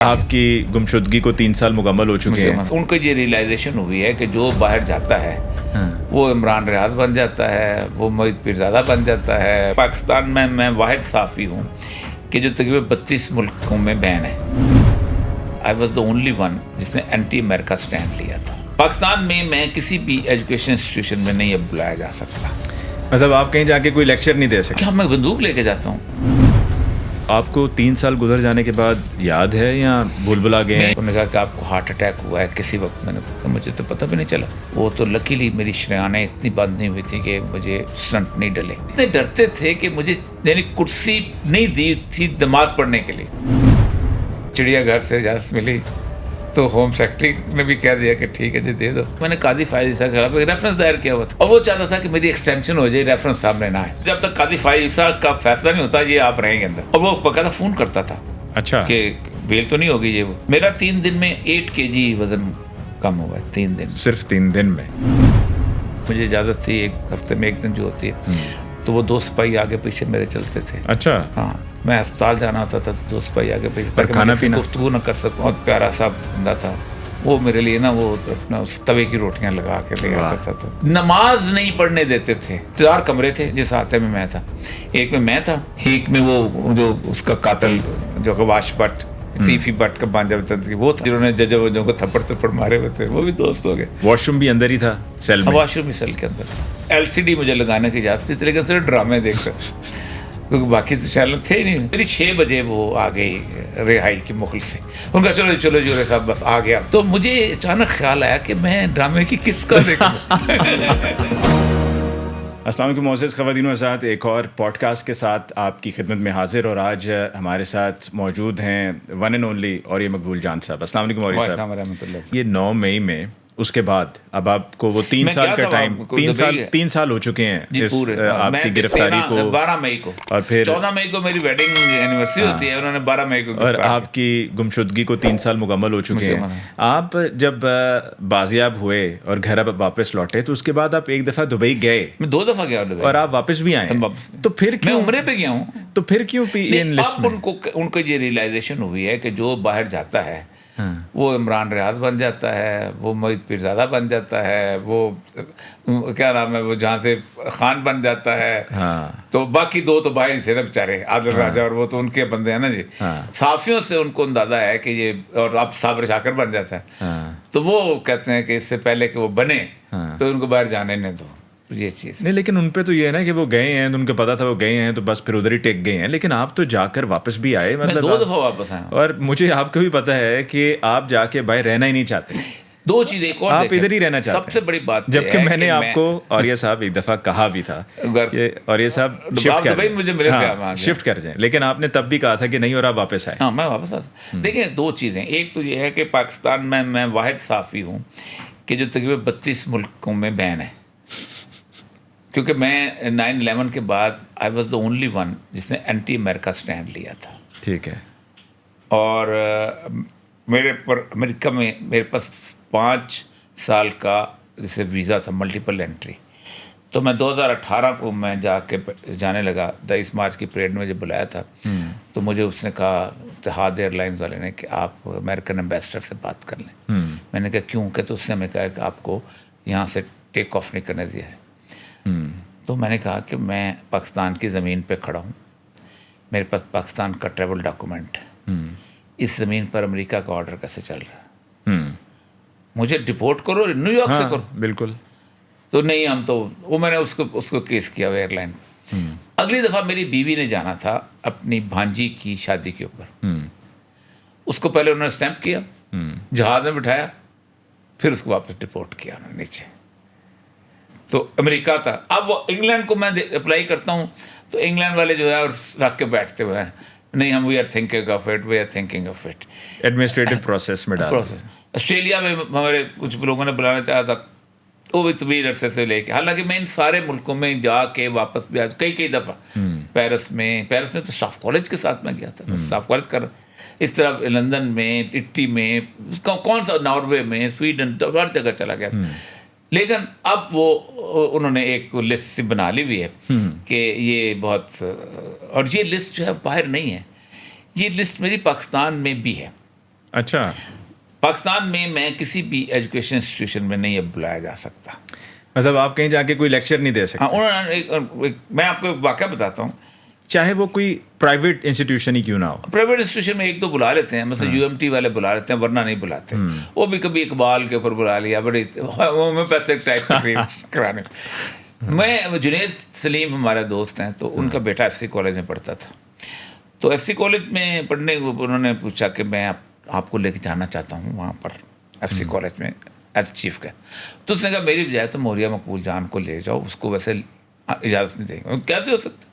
آپ کی گمشدگی کو 3 سال مکمل ہو چکے ہیں. ان کو یہ ریئلائزیشن ہوئی ہے کہ جو باہر جاتا ہے وہ عمران ریاض بن جاتا ہے, وہ موید پیرزادہ بن جاتا ہے. پاکستان میں واحد صحافی ہوں کہ جو تقریباً 32 ملکوں میں بین ہے. I was the only one جس نے اینٹی امریکہ اسٹینڈ لیا تھا. پاکستان میں کسی بھی ایجوکیشن انسٹیٹیوشن میں نہیں اب بلایا جا سکتا. مطلب آپ کہیں جا کے کوئی لیکچر نہیں دے سکتے؟ کیا میں بندوق لے کے جاتا ہوں؟ آپ کو 3 سال گزر جانے کے بعد یاد ہے یا بھول بھلا گئے ہیں؟ انہوں نے کہا کہ آپ کو ہارٹ اٹیک ہوا ہے کسی وقت. میں نے کہا مجھے تو پتہ بھی نہیں چلا. وہ تو لکیلی میری شریانیں اتنی بند نہیں ہوئی تھیں کہ مجھے سٹنٹ نہیں ڈلے. اتنے ڈرتے تھے کہ مجھے یعنی کرسی نہیں دی تھی نماز پڑھنے کے لیے. چڑیا گھر سے اجازت ملی تو ہوم سیکرٹری نے بھی کہہ دیا کہ ٹھیک ہے جی دے دو. میں نے قاضی فائز عیسیٰ کے خلاف ریفرنس دائر کیا ہوا تھا اور وہ چاہتا تھا کہ میری ایکسٹینشن ہو جائے, ریفرنس سامنے نہ آئے. جب تک قاضی فائز عیسیٰ کا فیصلہ نہیں ہوتا یہ آپ رہیں گے اندر. اور وہ باقاعدہ فون کرتا تھا اچھا کہ بیل تو نہیں ہوگی. یہ وہ میرا 3 دن میں 8 kg وزن کم ہوا ہے. 3 دن, صرف 3 دن میں. مجھے اجازت تھی 1 ہفتے میں 1 دن جو ہوتی ہے, تو وہ 2 سپاہی آگے پیچھے میرے چلتے تھے. اچھا ہاں, میں اسپتال جانا ہوتا تھا 2 سپاہی آگے پیچھے پر کھانا پینا گفتگو نہ کر سکوں. بہت پیارا سا بندہ تھا وہ میرے لیے نا, وہ اپنا اس توے کی روٹیاں لگا کے لے آتا تھا. تو نماز نہیں پڑھنے دیتے تھے. 4 کمرے تھے جس آتے میں تھا. ایک میں تھا, ایک میں وہ جو اس کا قاتل جو غواش بٹ تیفی بٹ کا بانجا وہ تھا, جنہوں نے ججوں وجوں کو تھپڑ مارے ہوئے تھے, وہ بھی دوست ہو گئے. واش روم بھی اندر ہی تھا سیل میں؟ واش روم بھی سیل کے اندر تھا. LCD مجھے لگانے کی اجازت تھی لیکن صرف ڈرامے دیکھتے تھے کیونکہ باقی تو چینل تھے ہی نہیں. میری 6 بجے وہ آ گئی رہائی کی مغل سے. ان کا چلو جورے صاحب بس آ گیا. تو مجھے اچانک خیال آیا کہ میں ڈرامے کی کس کا دیکھوں. السلام علیکم معزز خواتین و حضرات, ایک اور پوڈ کاسٹ کے ساتھ آپ کی خدمت میں حاضر, اور آج ہمارے ساتھ موجود ہیں ون اینڈ اونلی اور یہ مقبول جان صاحب. السلام علیکم اور صاحب. یہ 9 مئی میں اس کے بعد اب آپ کو وہ 3 سال کا ٹائم, 3 سال ہو چکے ہیں آپ کی گرفتاری کو. 12 مئی کو اور پھر 14 مئی کو میری ویڈنگ اینیورسری ہوتی ہے, انہوں نے 12 مئی کو. اور آپ کی گمشدگی کو 3 سال مکمل ہو چکے ہیں. آپ جب بازیاب ہوئے اور گھر اب واپس لوٹے تو اس کے بعد آپ ایک دفعہ دبئی گئے. میں 2 دفعہ گیا دبئی اور آپ واپس بھی آئے. تو پھر میں عمرے پہ گیا ہوں. تو پھر کیوں اب ان کو یہ ریئلائزیشن ہوئی ہے کہ جو باہر جاتا ہے وہ عمران ریاض بن جاتا ہے, وہ موید پیرزادہ بن جاتا ہے, وہ کیا نام ہے وہ جہاں سے خان بن جاتا ہے. تو باقی 2 تو باہر ہی سے نا بیچارے, عادل راجہ اور وہ تو ان کے بندے ہیں نا جی. صحافیوں سے ان کو اندازہ ہے کہ یہ, اور اب صابر شاکر بن جاتا ہے. تو وہ کہتے ہیں کہ اس سے پہلے کہ وہ بنے تو ان کو باہر جانے نہ دو. یہ چیز نہیں, لیکن ان پہ تو یہ ہے نا کہ وہ گئے ہیں, ان کو پتا تھا وہ گئے ہیں تو بس پھر ادھر ہی ٹیک گئے ہیں. لیکن آپ تو جا کر واپس بھی آئے. مطلب 2 دفعہ واپس آیا. اور مجھے آپ کو بھی پتا ہے کہ آپ جا کے باہر رہنا ہی نہیں چاہتے. 2 چیزیں ایک اور, آپ ادھر ہی رہنا چاہتے ہیں. سب سے بڑی بات جبکہ میں نے آپ کو اوریہ صاحب ایک دفعہ کہا بھی تھا کہ اوریہ صاحب شفٹ کر جائیں, لیکن آپ نے تب بھی کہا تھا کہ نہیں, اور آپ واپس آئے. ہاں میں واپس آتا. دیکھیں 2 چیزیں, ایک تو یہ ہے کہ پاکستان میں واحد صحافی ہوں کہ جو تقریباً 32 ملکوں میں بین ہے. کیونکہ میں 9/11 کے بعد I was the only one جس نے اینٹی امریکہ اسٹینڈ لیا تھا. ٹھیک ہے. اور میرے پر امریکہ میں میرے پاس 5 سال کا جیسے ویزا تھا, ملٹیپل انٹری. تو میں 2018 کو میں جانے لگا. 23 مارچ کی پریڈ میں جب بلایا تھا تو مجھے اس نے کہا, اتحاد ایئر لائنز والے نے, کہ آپ امریکن ایمبیسڈر سے بات کر لیں. میں نے کہا کیوں؟ کہ تو اس نے ہمیں کہا کہ آپ کو یہاں سے ٹیک آف نہیں کرنے دیا. تو میں نے کہا کہ میں پاکستان کی زمین پہ کھڑا ہوں, میرے پاس پاکستان کا ٹریول ڈاکومنٹ ہے, اس زمین پر امریکہ کا آرڈر کیسے چل رہا ہے؟ مجھے ڈپورٹ کرو, نیو یارک سے کرو. بالکل. تو نہیں, ہم تو وہ میں نے اس کو کیس کیا ایئر لائن. اگلی دفعہ میری بیوی نے جانا تھا اپنی بھانجی کی شادی کے اوپر. اس کو پہلے انہوں نے اسٹیمپ کیا, جہاز میں بٹھایا, پھر اس کو واپس ڈپورٹ کیا انہوں نے نیچے. تو امریکہ تھا. اب وہ انگلینڈ کو میں اپلائی کرتا ہوں تو انگلینڈ والے جو ہے رکھ کے بیٹھتے ہوئے ہیں, نہیں ہم we are thinking of it. Administrative process میں ڈال. آسٹریلیا میں ہمارے کچھ لوگوں نے بلانا چاہا تھا, وہ بھی طویل عرصے سے لے کے. حالانکہ میں ان سارے ملکوں میں جا کے واپس بھی آج کئی دفعہ. پیرس میں تو اسٹاف کالج کے ساتھ میں گیا تھا, اسٹاف کالج کر. اس طرح لندن میں, اٹلی میں, کون سا ناروے میں, سویڈن, ہر جگہ چلا گیا. لیکن اب وہ انہوں نے ایک لسٹ سی بنا لی ہوئی ہے کہ یہ اور یہ لسٹ جو ہے باہر نہیں ہے, یہ لسٹ میری پاکستان میں بھی ہے. اچھا. پاکستان میں کسی بھی ایجوکیشن انسٹیٹیوشن میں نہیں اب بلایا جا سکتا. مطلب آپ کہیں جا کے کوئی لیکچر نہیں دے سکتے؟ میں آپ کو ایک واقعہ بتاتا ہوں. چاہے وہ کوئی پرائیویٹ انسٹیٹیوشن ہی کیوں نہ ہو. پرائیویٹ انسٹیٹیوشن میں ایک دو بلا لیتے ہیں, مثلا یو ایم ٹی والے بلا لیتے ہیں, ورنہ نہیں بلاتے. وہ بھی کبھی اقبال کے اوپر بلا لیا, بڑی ہومیوپیتھک ٹائپ کرانے. میں جنید سلیم ہمارے دوست ہیں, تو ان کا بیٹا ایف سی کالج میں پڑھتا تھا. تو ایف سی کالج میں پڑھنے انہوں نے پوچھا کہ میں آپ کو لے کے جانا چاہتا ہوں وہاں پر ایف سی کالج میں ایز چیف کا. تو اس نے کہا میری بجائے تو موریا مقبول جان کو لے جاؤ, اس کو ویسے اجازت نہیں دیں گے. کیسے ہو سکتا,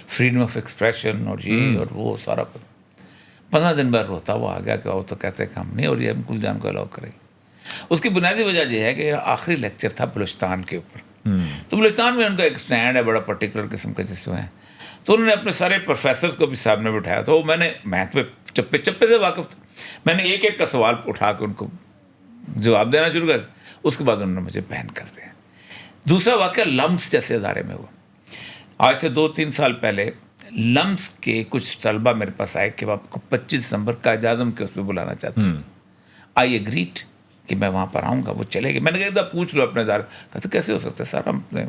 فریڈم آف ایکسپریشن اور یہ اور وہ سارا کچھ. 15 دن بعد روتا وہ آ گیا کہ وہ تو کہتے ہیں کہ ہم نہیں, اور یہ مقبول جان کو الاؤ کریں. اس کی بنیادی وجہ یہ ہے کہ آخری لیکچر تھا بلوچستان کے اوپر. تو بلوچستان میں ان کا ایک اسٹینڈ ہے بڑا پرٹیکولر قسم کا جس میں, تو انہوں نے اپنے سارے پروفیسرز کو بھی سامنے بٹھایا. تو میں نے میتھ پہ چپے چپے سے واقف تھا, میں نے ایک ایک کا سوال اٹھا کے ان کو جواب دینا شروع کر. اس کے بعد انہوں نے مجھے بین کر دیا. دوسرا واقعہ لمس جیسے ادارے میں ہوا. آج سے 2-3 سال پہلے لمس کے کچھ طلبہ میرے پاس آئے کہ آپ کو 25 دسمبر قائد اعظم کے اس پہ بلانا چاہتے ہیں. آئی ایگریڈ کہ میں وہاں پر آؤں گا. وہ چلے گئے. میں نے کہا پوچھ لو اپنے ادارے. کہتے کیسے ہو سکتا ہے سر, ہم اپنے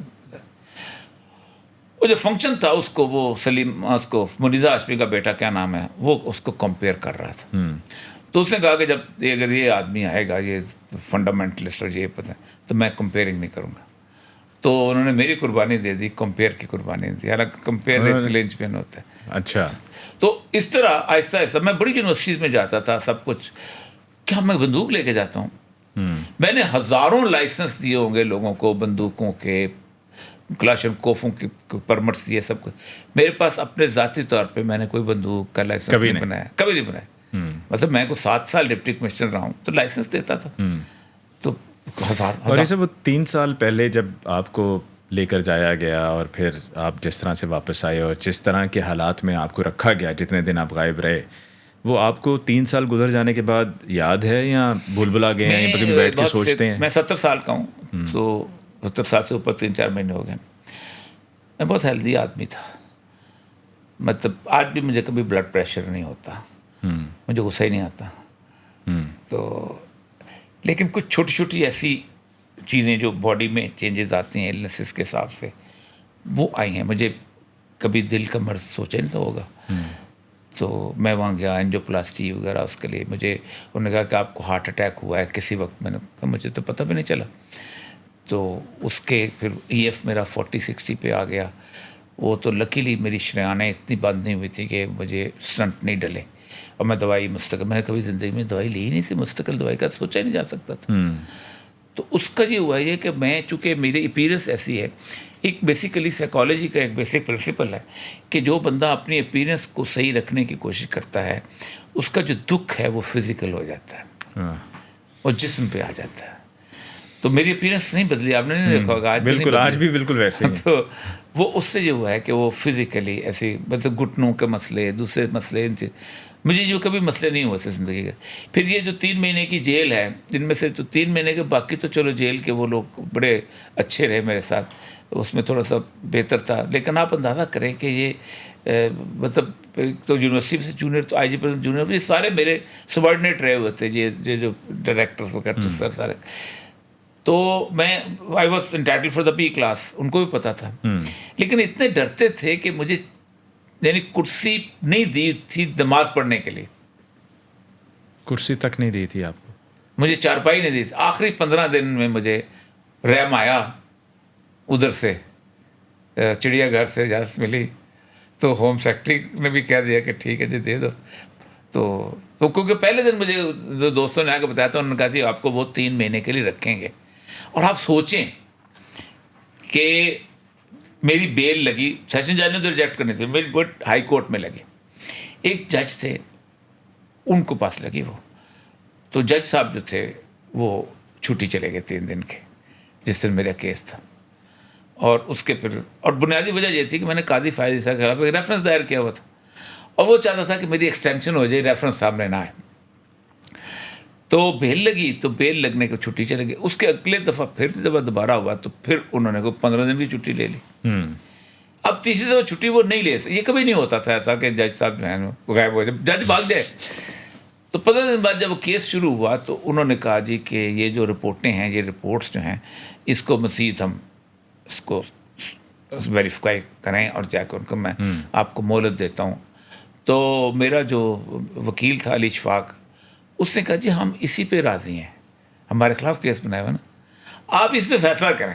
وہ جو فنکشن تھا اس کو وہ سلیم اس کو منیزہ ہاشمی کا بیٹا کیا نام ہے وہ اس کو کمپیئر کر رہا تھا. تو اس نے کہا کہ جب اگر یہ آدمی آئے گا یہ فنڈامنٹلسٹ اور یہ پتہ تو میں کمپیئرنگ نہیں کروں گا. تو انہوں نے میری قربانی دے دی, کمپیئر کی قربانی دی. حالانکہ کمپیئر ایک لنچ پین ہوتا ہے. اچھا. تو اس طرح آہستہ آہستہ میں بڑی یونیورسٹیز میں جاتا تھا سب کچھ. کیا میں بندوق لے کے جاتا ہوں؟ میں نے ہزاروں لائسنس دیے ہوں گے لوگوں کو, بندوقوں کے, کلاشنکوفوں کی پرمٹس دیے, سب کچھ. میرے پاس اپنے ذاتی طور پہ میں نے کوئی بندوق کا لائسنس نہیں بنایا, کبھی نہیں بنایا. مطلب میں کو 7 سال ڈپٹی کمشنر رہا ہوں تو لائسنس دیتا تھا. تو اور ایسے وہ 3 سال پہلے جب آپ کو لے کر جایا گیا اور پھر آپ جس طرح سے واپس آئے اور جس طرح کے حالات میں آپ کو رکھا گیا, جتنے دن آپ غائب رہے, وہ آپ کو 3 سال گزر جانے کے بعد یاد ہے یا بھول بھلا گئے ہیں, کبھی بیٹھ کے سوچتے ہیں؟ میں 70 سال کا ہوں, تو 70 سال سے اوپر 3-4 مہینے ہو گئے. میں بہت ہیلدی آدمی تھا. مطلب آج بھی مجھے کبھی بلڈ پریشر نہیں ہوتا, مجھے غصہ ہی نہیں آتا. تو لیکن کچھ چھوٹی چھوٹی ایسی چیزیں جو باڈی میں چینجز آتی ہیں ایلنسز کے حساب سے وہ آئی ہیں. مجھے کبھی دل کا مرض سوچا نہیں تو ہوگا. تو میں وہاں گیا اینجیوپلاسٹی وغیرہ اس کے لیے. مجھے انہوں نے کہا کہ آپ کو ہارٹ اٹیک ہوا ہے کسی وقت. میں نے کہا مجھے تو پتہ بھی نہیں چلا. تو اس کے پھر ای ایف میرا 40-60 پہ آ گیا. وہ تو لکیلی میری شریانیں اتنی بند نہیں ہوئی تھی کہ مجھے اسٹنٹ نہیں ڈلے. اور میں دوائی مستقل, میں نے کبھی زندگی میں دوائی لی ہی نہیں تھی, مستقل دوائی کا سوچا ہی نہیں جا سکتا تھا. تو اس کا یہ ہوا یہ کہ میں چونکہ میری اپیرنس ایسی ہے, ایک بیسیکلی سائیکالوجی کا ایک بیسک پرنسپل ہے کہ جو بندہ اپنی اپیرنس کو صحیح رکھنے کی کوشش کرتا ہے اس کا جو دکھ ہے وہ فزیکل ہو جاتا ہے اور جسم پہ آ جاتا ہے. تو میری اپیرنس نہیں بدلی, آپ نے نہیں دیکھا ہوگا, آج بھی بالکل ویسے ہی. تو وہ اس سے جو ہوا ہے کہ وہ فزیکلی ایسی مطلب گھٹنوں کے مسئلے, دوسرے مسئلے, ان سے مجھے جو کبھی مسئلے نہیں ہوتے زندگی کے. پھر یہ جو 3 مہینے کی جیل ہے, جن میں سے تو 3 مہینے کے باقی تو چلو جیل کے وہ لوگ بڑے اچھے رہے میرے ساتھ, اس میں تھوڑا سا بہتر تھا. لیکن آپ اندازہ کریں کہ یہ مطلب تو یونیورسٹی سے جونیئر تو آئی جی پرسنٹ جونیئر یہ سارے میرے سبارڈینیٹ رہے ہوئے تھے, یہ جو ڈائریکٹرس وغیرہ سر سارے. تو میں I was entitled for the B class, ان کو بھی پتہ تھا. لیکن اتنے ڈرتے تھے کہ مجھے یعنی کرسی نہیں دی تھی نماز پڑھنے کے لیے, کرسی تک نہیں دی تھی آپ کو, مجھے چارپائی نہیں دی تھی. آخری 15 دن میں مجھے رحم آیا ادھر سے, چڑیا گھر سے اجازت ملی تو ہوم سیکرٹری نے بھی کہہ دیا کہ ٹھیک ہے جی دے دو. تو کیونکہ پہلے دن مجھے جو دوستوں نے آ کے بتایا تھا, انہوں نے کہا جی آپ کو وہ 3 مہینے کے لیے رکھیں گے. اور آپ سوچیں کہ میری بیل لگی, سیشن جج نے تو ریجیکٹ کرنی تھی, میری بٹ ہائی کورٹ میں لگی. ایک جج تھے ان کو پاس لگی وہ, تو جج صاحب جو تھے وہ چھٹی چلے گئے 3 دن کے, جس دن میرا کیس تھا. اور اس کے پھر اور بنیادی وجہ یہ تھی کہ میں نے قاضی فائز عیسیٰ کے خلاف ایک ریفرنس دائر کیا ہوا تھا, اور وہ چاہتا تھا کہ میری ایکسٹینشن ہو جائے, ریفرنس سامنے نہ آئے. تو بیل لگی, تو بیل لگنے کو چھٹی چلے گئی. اس کے اگلے دفعہ پھر جب دوبارہ ہوا تو پھر انہوں نے 15 دن کی چھٹی لے لی. اب تیسری دفعہ چھٹی وہ نہیں لے سکتے. یہ کبھی نہیں ہوتا تھا ایسا کہ جج صاحب جو ہیں غائب ہو جائے, جج بھاگ جائے. تو 15 دن بعد جب وہ کیس شروع ہوا تو انہوں نے کہا جی کہ یہ جو رپورٹیں ہیں، یہ رپورٹس جو ہیں اس کو مزید ہم اس کو ویریفائی کریں اور جا کے ان کو میں آپ کو مہلت دیتا ہوں. تو میرا جو وکیل تھا علی اشفاق، اس نے کہا جی ہم اسی پہ راضی ہیں، ہمارے خلاف کیس بنایا ہوا نا، آپ اس پہ فیصلہ کریں.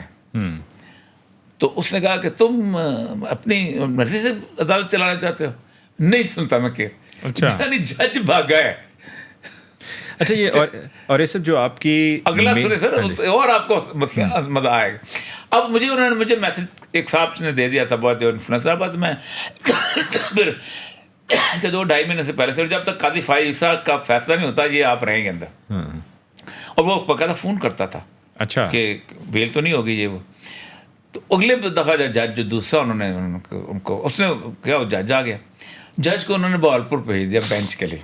تو اس نے کہا کہ تم اپنی مرضی سے عدالت چلانا چاہتے ہو؟ نہیں سنتا میں کیس. یعنی جج بھاگا ہے. اچھا یہ اور یہ سب جو آپ کی اگلا سنے سر اور آپ کو مزہ آئے گا. اب انہوں نے مجھے میسج ایک صاحب نے دے دیا تھا بہت جو انفلوئنسر، بعد میں پھر کہ 2-2.5 مہینے سے پہلے سے جب تک قاضی فائزہ کا فیصلہ نہیں ہوتا یہ آپ رہیں گے اندر. اور وہ باقاعدہ فون کرتا تھا اچھا کہ بیل تو نہیں ہوگی یہ وہ. تو اگلے دفعہ جج جو دوسرا انہوں نے ان کو اس نے کیا، وہ جج آ گیا، جج کو انہوں نے بہالپور بھیج دیا بینچ کے لیے.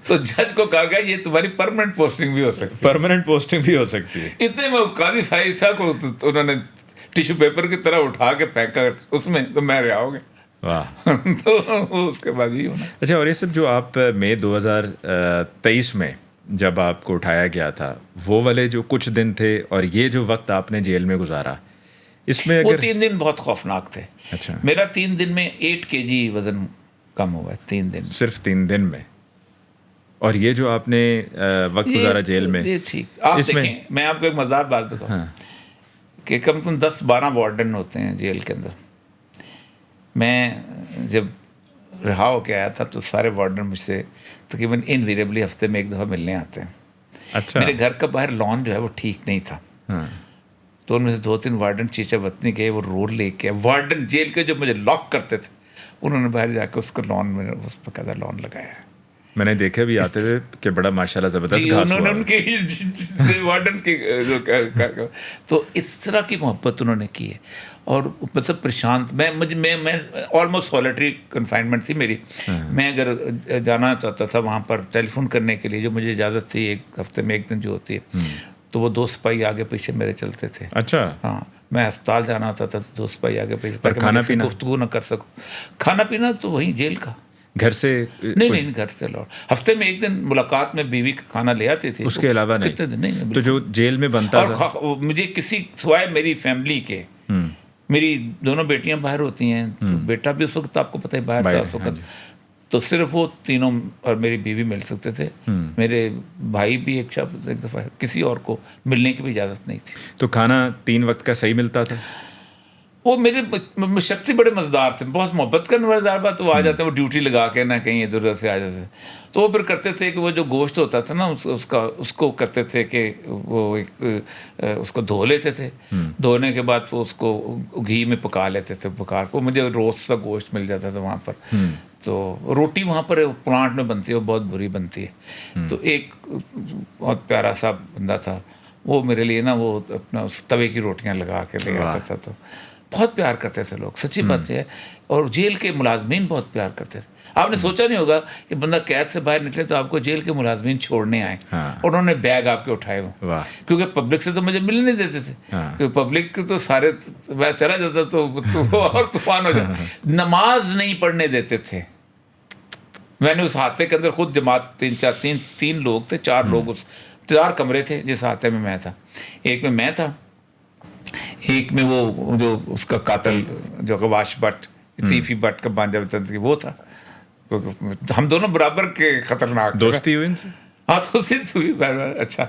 تو جج کو کہا گیا یہ تمہاری پرماننٹ پوسٹنگ بھی ہو سکتی ہے. اتنے میں قاضی فائز صاحب کو انہوں نے ٹیشو پیپر کی طرح اٹھا کے پھینکا اس میں، تو میں رہا ہو گیا. تو اس کے بعد ہی ہونا. اچھا اور یہ سب جو آپ مئی 2023 میں جب آپ کو اٹھایا گیا تھا، وہ والے جو کچھ دن تھے اور یہ جو وقت آپ نے جیل میں گزارا، اس میں وہ 3 دن بہت خوفناک تھے. اچھا میرا 3 دن میں 8 kg وزن کم ہوا ہے 3 دن، صرف 3 دن میں. اور یہ جو آپ نے وقت گزارا جیل میں، یہ ٹھیک آپ دیکھیں، میں آپ کو ایک مزدار بات بتاؤں کہ کم سے کم 10-12 وارڈن ہوتے ہیں جیل کے اندر. میں جب رہا ہو کے آیا تھا تو سارے وارڈن مجھ سے تقریباً انویریبلی ہفتے میں 1 دفعہ ملنے آتے ہیں. اچھا میرے گھر کا باہر لان جو ہے وہ ٹھیک نہیں تھا، تو ان میں سے 2-3 وارڈن چیچا وطنی کے وہ رول لے کے وارڈن جیل کے جو مجھے لاک کرتے تھے انہوں نے باہر جا کے اس کو لان میں اس پہ قدر لان لگایا ہے. میں نے دیکھا بھی آتے تھے کہ بڑا ماشاءاللہ زبردست گھاس ہوا. ان کے وارڈن کی تو اس طرح کی محبت انہوں نے کی ہے. اور مطلب پریشان میں آلموسٹ سولیٹری کنفائنمنٹ تھی میری. میں اگر جانا چاہتا تھا وہاں پر ٹیلی فون کرنے کے لیے جو مجھے اجازت تھی 1 ہفتے میں 1 دن جو ہوتی ہے، تو وہ 2 سپاہی آگے پیچھے میرے چلتے تھے. اچھا ہاں میں اسپتال جانا ہوتا تھا تو 2 سپاہی آگے پیچھے، تاکہ کھانا پینا گفتگو نہ کر سکوں. کھانا پینا تو وہیں جیل کا، گھر سے نہیں گھر سے لوٹ. ہفتے میں 1 دن ملاقات میں بیوی کا کھانا لے آتی تھی، اس کے علاوہ نہیں. کتنے دن نہیں. تو جو جیل میں بنتا تھا، اور مجھے کسی سوائے میری فیملی کے، میری 2 بیٹیاں باہر ہوتی ہیں، بیٹا بھی اس وقت آپ کو پتہ ہے باہر تھا اس وقت، تو صرف وہ تینوں اور میری بیوی مل سکتے تھے. میرے بھائی بھی ایک دفعہ، کسی اور کو ملنے کی بھی اجازت نہیں تھی. تو کھانا 3 وقت کا صحیح ملتا تھا؟ وہ میرے شخصی بڑے مزدار تھے، بہت محبت کرنے والے مزدار. بات وہ آ جاتے ہیں، وہ ڈیوٹی لگا کے نہ کہیں ادھر ادھر سے آ جاتے ہیں. تو وہ پھر کرتے تھے کہ وہ جو گوشت ہوتا تھا نا اس کو کرتے تھے کہ وہ اس کو دھو لیتے تھے. دھونے کے بعد وہ اس کو گھی میں پکا لیتے تھے. پکا کو مجھے روز کا گوشت مل جاتا تھا وہاں پر. تو روٹی وہاں پر پلانٹ میں بنتی ہے، وہ بہت بری بنتی ہے. تو ایک بہت پیارا سا بندہ تھا، وہ میرے لیے نا وہ اپنا اس توے کی روٹیاں لگا کے لے آتا تھا. تو بہت پیار کرتے تھے لوگ، سچی بات ہے. اور جیل کے ملازمین بہت پیار کرتے تھے. آپ نے سوچا نہیں ہوگا کہ بندہ قید سے باہر نکلے تو آپ کو جیل کے ملازمین چھوڑنے آئے اور انہوں نے بیگ آپ کے اٹھائے ہوں. کیونکہ پبلک سے تو مجھے ملنے نہیں دیتے تھے، کیونکہ پبلک تو سارے میں چلا جاتا تو اور طوفان ہو جاتا. نماز نہیں پڑھنے دیتے تھے. میں نے اس ہاتے کے اندر خود جماعت 3 لوگ تھے، 4 لوگ، 4 کمرے تھے جس ہاتے میں تھا. ایک میں تھا، ایک میں وہ جو اس کا قاتل جو واش بٹ تیفی بٹ کا بانجا بتن وہ تھا. ہم دونوں برابر کے خطرناک. دوستی ہوئی؟ ہاں دوستی ہوئی. اچھا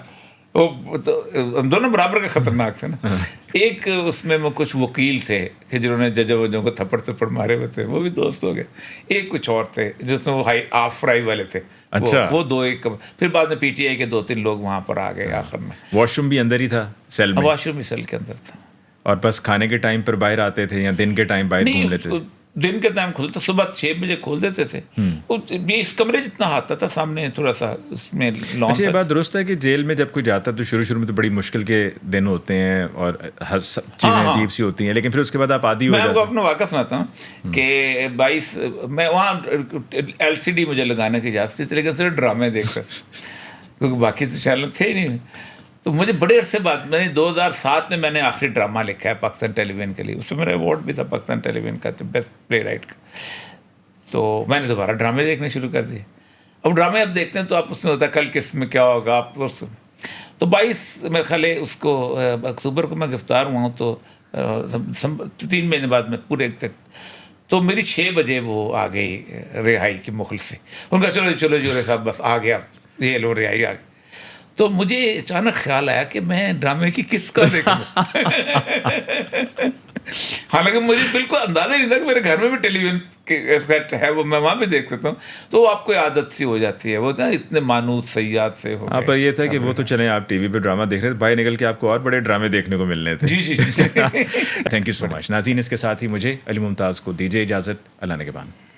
وہ تو ہم دونوں برابر کے خطرناک تھے نا. ایک اس میں کچھ وکیل تھے کہ جنہوں نے ججوں وجوں کو تھپڑ مارے ہوئے تھے، وہ بھی دوست ہو گئے. ایک کچھ اور تھے جس میں وہ آف فرائی والے تھے. اچھا وہ 2 ایک. پھر بعد میں پی ٹی آئی کے 2-3 لوگ وہاں پر آ گئے آخر میں. واش روم بھی اندر ہی تھا سیل میں؟ واش روم بھی سیل کے اندر تھا. اور بس کھانے کے ٹائم پر باہر آتے تھے یا دن کے ٹائم باہر گھوم لیتے تھے؟ دن کے ٹائم کھلتا، صبح 6 بجے کھول دیتے تھے. اس کمرے جتنا آتا تھا سامنے تھوڑا سا اس میں لان. اچھا یہ بات درست ہے کہ جیل میں جب کوئی جاتا ہے تو شروع میں تو بڑی مشکل کے دن ہوتے ہیں اور ہر چیزیں عجیب سی ہوتی ہیں، لیکن پھر اس کے بعد آپ عادی ہو جاتے ہیں. میں آپ کو اپنا واقعہ سناتا ہوں کہ 22 میں وہاں LCD مجھے لگانے کی اجازت تھی، لیکن صرف ڈرامے دیکھتا تھا کیونکہ باقی تو چینل تھے ہی نہیں. تو مجھے بڑے عرصے بعد میں نے 2007 میں نے آخری ڈرامہ لکھا ہے پاکستان ٹیلی ویژن کے لیے. اس میں میرا ایوارڈ بھی تھا پاکستان ٹیلی ویژن کا بیسٹ پلے رائٹ کا. تو میں نے دوبارہ ڈرامے دیکھنے شروع کر دیے. اب ڈرامے اب دیکھتے ہیں تو آپ اس میں ہوتا ہے کل کس میں کیا ہوگا آپ کو. تو 22 میرے خیال ہے اس کو اکتوبر کو میں گرفتار ہوا ہوں, تو 3 مہینے بعد میں پورے تک. تو میری 6 بجے وہ آ گئی رہائی کی مغل سے. ان کا چلو جی صاحب بس آ گیا, یہ لو رہائی آ گئی. تو مجھے اچانک خیال آیا کہ میں ڈرامے کی کس کا دیکھوں. حالانکہ مجھے بالکل اندازہ نہیں تھا کہ میرے گھر میں بھی ٹیلی ویژن ہے, وہ میں وہاں بھی دیکھ سکتا ہوں. تو آپ کو عادت سی ہو جاتی ہے, وہ اتنے مانوس سیاد سے ہو. آپ پر یہ تھا کہ وہ تو چلیں آپ ٹی وی پہ ڈرامہ دیکھ رہے تھے, باہر نکل کے آپ کو اور بڑے ڈرامے دیکھنے کو ملنے تھے. جی. تھینک یو سو مچ. ناظرین, اس کے ساتھ ہی مجھے علی ممتاز کو دیجیے اجازت. اللہ نگہبان.